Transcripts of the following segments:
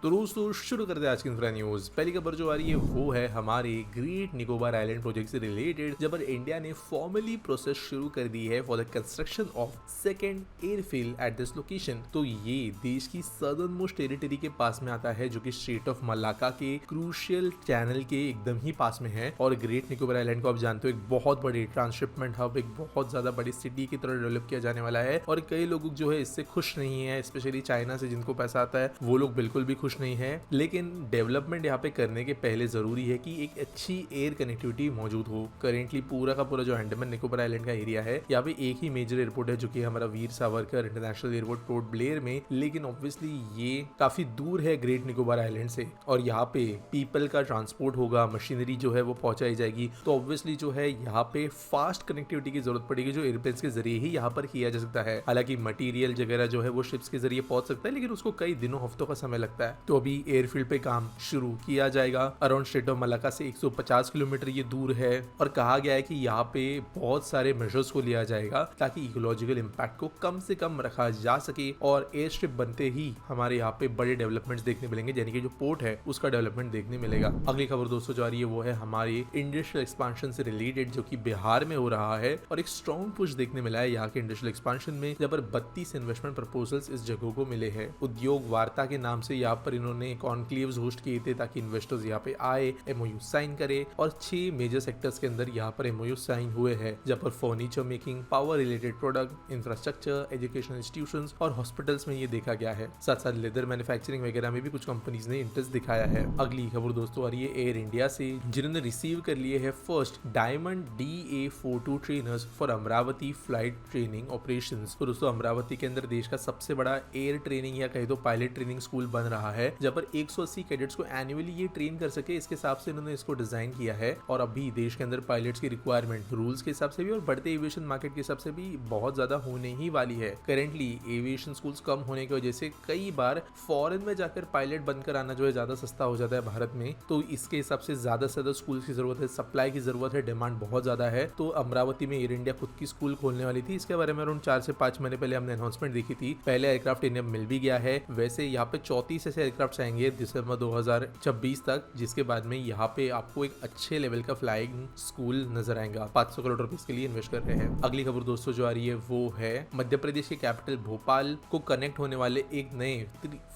तो दोस्तों शुरू करते हैं आज की इंफ्रा न्यूज। पहली खबर जो आ रही है वो है हमारे ग्रेट निकोबार आइलैंड प्रोजेक्ट से रिलेटेड, जब पर इंडिया ने फॉर्मली प्रोसेस शुरू कर दी है for the construction of second airfield at this location. तो ये देश की सदर्न मोस्ट टेरिटरी के पास में आता है, जो कि स्ट्रेट ऑफ मलाक्का के क्रूशियल चैनल के एकदम ही पास में है। और ग्रेट निकोबार आइलैंड को आप जानते हो एक बहुत बड़ी ट्रांसशिपमेंट हब, एक बहुत ज्यादा बड़ी सिटी की तरह डेवलप किया जाने वाला है। और कई लोग जो है इससे खुश नहीं है, स्पेशली चाइना से जिनको पैसा आता है वो लोग बिल्कुल भी खुश नहीं है। लेकिन डेवलपमेंट यहाँ पे करने के पहले जरूरी है कि एक अच्छी एयर कनेक्टिविटी मौजूद हो। करेंटली पूरा का पूरा जो अंडमान निकोबार आइलैंड का एरिया है, यहाँ पे एक ही मेजर एयरपोर्ट है जो कि हमारा वीर सावरकर इंटरनेशनल एयरपोर्ट पोर्ट ब्लेयर में। लेकिन ऑब्वियसली ये काफी दूर है ग्रेट निकोबार आइलैंड से, और यहाँ पे पीपल का ट्रांसपोर्ट होगा, मशीनरी जो है वो पहुंचाई जाएगी। तो ऑब्वियसली जो है यहाँ पे फास्ट कनेक्टिविटी की जरूरत पड़ेगी, जो एयरप्लेन्स के जरिए ही यहाँ पर किया जा सकता है। हालांकि मटीरियल वगैरह जो है वो शिप्स के जरिए पहुंच सकता है, लेकिन उसको कई दिनों हफ्तों का समय लगता है। तो अभी एयरफील्ड पे काम शुरू किया जाएगा। अराउंड स्ट्रेट ऑफ मलाक्का से 150 किलोमीटर ये दूर है, और कहा गया है कि यहाँ पे बहुत सारे मेजर्स को लिया जाएगा ताकि इकोलॉजिकल इम्पैक्ट को कम से कम रखा जा सके। और एयर स्ट्रिप बनते ही हमारे यहाँ पे बड़े डेवलपमेंट्स देखने मिलेंगे, यानी कि जो पोर्ट है उसका डेवलपमेंट देखने मिलेगा। अगली खबर दोस्तों जो आ रही है वो है हमारी इंडस्ट्रियल एक्सपांशन से रिलेटेड, जो कि बिहार में हो रहा है। और एक स्ट्रॉन्ग पुश देखने मिला है यहाँ के इंडस्ट्रियल एक्सपांशन में, जब पर 32 इन्वेस्टमेंट प्रपोजल्स इस जगह को मिले हैं। उद्योग वार्ता के नाम से यहाँ पर इन्होंने कॉन्क्लेव्स होस्ट किए थे ताकि इन्वेस्टर्स यहाँ पे आए, एमओयू साइन करे। और 6 मेजर सेक्टर्स के अंदर यहाँ पर एमओयू साइन हुए हैं, जहाँ पर furniture making, power related product, infrastructure, educational institutions और हॉस्पिटल्स में ये देखा गया है। साथ साथ लेदर मैन्युफैक्चरिंग वगैरह में भी कुछ कंपनीज ने इंटरेस्ट दिखाया है। अगली खबर दोस्तों आ रही है एयर इंडिया से, जिन्होंने रिसीव कर लिए है first diamond DA42 trainers for Amravati flight training operations. तो दोस्तों अमरावती के अंदर देश का सबसे बड़ा एयर ट्रेनिंग या कहे तो पायलट ट्रेनिंग स्कूल बन रहा है, जहाँ पर 180 कैडेट्स को एनुअली ये ट्रेन कर सके, इसके हिसाब से इन्होंने इसको डिजाइन किया है। और अभी देश के अंदर पायलट्स की रिक्वायरमेंट रूल्स के हिसाब से भी और बढ़ते एविएशन मार्केट के हिसाब से भी बहुत ज्यादा होने ही वाली है। करेंटली एविएशन स्कूल्स कम होने की वजह से कई बार फॉरेन में जाकर पायलट बनकर आना जो है ज्यादा सस्ता हो जाता है भारत में। तो इसके हिसाब से ज्यादा स्कूल की जरूरत है, सप्लाई की जरूरत है, डिमांड बहुत ज्यादा है। तो अमरावती में एयर इंडिया खुद की स्कूल खोलने वाली थी। इसके बारे में अराउंड 4 से 5 महीने पहले हमने अनाउंसमेंट देखी थी। पहले एयरक्राफ्ट इंडिया मिल भी गया है। वैसे यहाँ पे 34 ऐसे एयरक्राफ्ट आएंगे दिसंबर 2026 तक, जिसके बाद में यहाँ पे आपको एक अच्छे लेवल का फ्लाइंग स्कूल नजर आएगा। 500 करोड़ रुपए इसके लिए इन्वेस्ट कर रहे हैं। अगली खबर दोस्तों जो आ रही है वो है मध्य प्रदेश के कैपिटल भोपाल को कनेक्ट होने वाले एक नए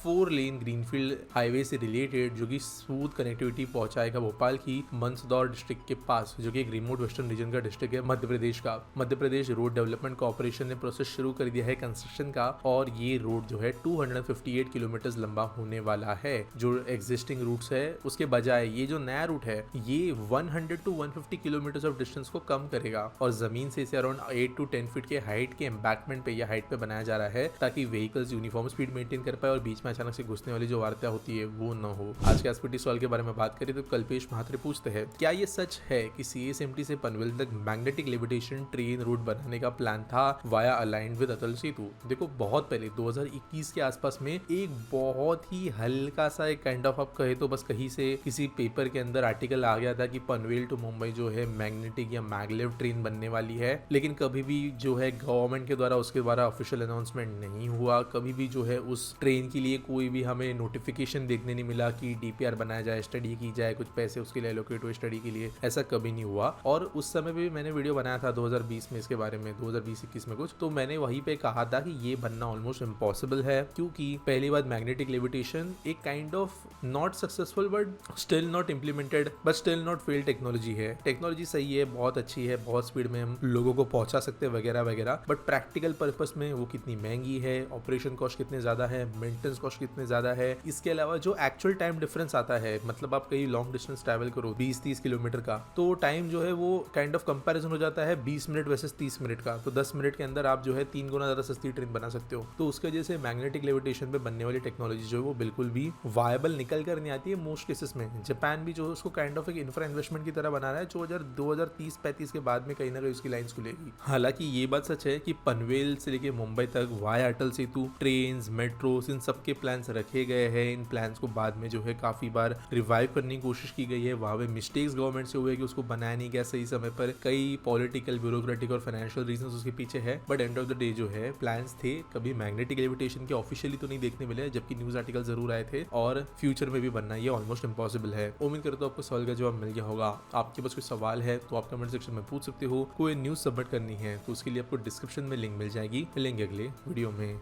4 लेन ग्रीनफील्ड हाईवे से रिलेटेड, जो कि स्मूथ कनेक्टिविटी पहुंचाएगा भोपाल की मंदसौर डिस्ट्रिक्ट के पास, जो कि एक रिमोट वेस्टर्न रीजन का डिस्ट्रिक्ट है मध्य प्रदेश का। Madhya Pradesh road development corporation ने प्रोसेस शुरू कर दिया है कंस्ट्रक्शन का, और ये रोड जो है 258 किलोमीटर लंबा होने वाला है। जो एग्जिस्टिंग रूट्स है उसके बजाय ये जो नया रूट है ये 100 to 150 किलोमीटर ऑफ डिस्टेंस को कम करेगा, और जमीन से इसे अराउंड 8 to 10 फीट के हाइट के एम्बैंकमेंट पे या हाइट पे बनाया जा रहा है, ताकि व्हीकल्स यूनिफॉर्म स्पीड मेंटेन कर पाए और बीच में अचानक से घुसने वाली जो वार्ता होती है वो न हो। आज के एसपीटी सवाल के बारे में बात करें तो कल्पेश महात्रे पूछते हैं, क्या ये सच है कि CSMT से पनवेल तक मैग्नेटिक लेविटेशन ट्रेन रूट बनाने का प्लान था via aligned with Atal Setu? देखो बहुत पहले 2021 के आसपास में एक बहुत ही हल्का सा एक काइंड ऑफ आप कहे तो बस कहीं से किसी पेपर के अंदर आर्टिकल आ गया था कि पनवेल टू मुंबई जो है मैग्नेटिक या मैगलेव ट्रेन बनने वाली है। लेकिन कभी भी जो है गवर्नमेंट के द्वारा उसके द्वारा ऑफिशियल अनाउंसमेंट नहीं हुआ। कभी भी जो है उस ट्रेन के लिए कोई भी हमें नोटिफिकेशन देखने नहीं मिला कि DPR बनाया जाए, स्टडी की जाए, कुछ पैसे उसके लिए एलोकेट हुए स्टडी के लिए, ऐसा कभी नहीं हुआ। और उस समय भी मैंने वीडियो बनाया था 2020 में इसके बारे में, 2020-21 में कुछ, तो मैंने वहीं पे कहा था कि ये बनना ऑलमोस्ट इम्पॉसिबल है, क्योंकि पहली बात मैग्नेटिक लेविटेशन एक kind of not successful but still not implemented but still not failed technology है। टेक्नोलॉजी सही है, बहुत अच्छी है, बहुत स्पीड में हम लोगों को पहुंचा सकते हैं वगैरह वगैरह, बट प्रैक्टिकल पर्पस में वो कितनी महंगी है, ऑपरेशन कॉस्ट कितने ज्यादा है, मेंटेनेंस कॉस्ट कितने ज्यादा है। इसके अलावा जो एक्चुअल टाइम डिफरेंस आता है, मतलब आप कहीं लॉन्ग डिस्टेंस ट्रैवल करो 20-30 किलोमीटर का, तो टाइम जो है वो काइंड ऑफ कंपैरिजन हो जाता है 20 मिनट वर्सेस 30 मिनट का। तो 10 मिनट के अंदर आप जो है 3 गुना ज्यादा सस्ती ट्रेन बना सकते हो। तो उसके वजह से मैग्नेटिक लेविटेशन पे बनने वाली टेक्नोलॉजी जो है वो बिल्कुल भी वायबल निकल कर नहीं आती है मोस्ट केसेस में। जापान भी जो है उसको काइंड ऑफ एक इंफ्रा इन्वेस्टमेंट की तरह बना रहा है, जो 2030-35 के बाद में कहीं ना कहीं उसकी लाइंस खुलेगी। हालांकि ये बात सच है कि पनवेल से लेके मुंबई तक via Atal Setu, train, metros, इन सब के प्लान्स रखे गए हैं। इन प्लान्स को बाद में जो है काफी बार रिवाइव करने की कोशिश की गई है। वहां पे मिस्टेक्स गवर्नमेंट से हुए कि उसको बनाया नहीं गया सही समय पर, कई पॉलिटिकल, ब्यूरोक्रेटिक और फाइनेंशियल रीजंस उसके पीछे है। But end of the day जो है प्लान्स थे, कभी मैग्नेटिक लेविटेशन के ऑफिशियली तो नहीं देखने मिले, जबकि न्यूज आर्टिकल जरूर जरूर आए थे और फ्यूचर में भी बनना ये ऑलमोस्ट इम्पॉसिबल है। उम्मीद करता हूँ आपको सवाल का जवाब मिल गया होगा। आपके पास कोई सवाल है तो आप कमेंट सेक्शन में पूछ सकते हो। कोई न्यूज सबमिट करनी है तो उसके लिए आपको डिस्क्रिप्शन में लिंक मिल जाएगी। मिलेंगे अगले वीडियो में।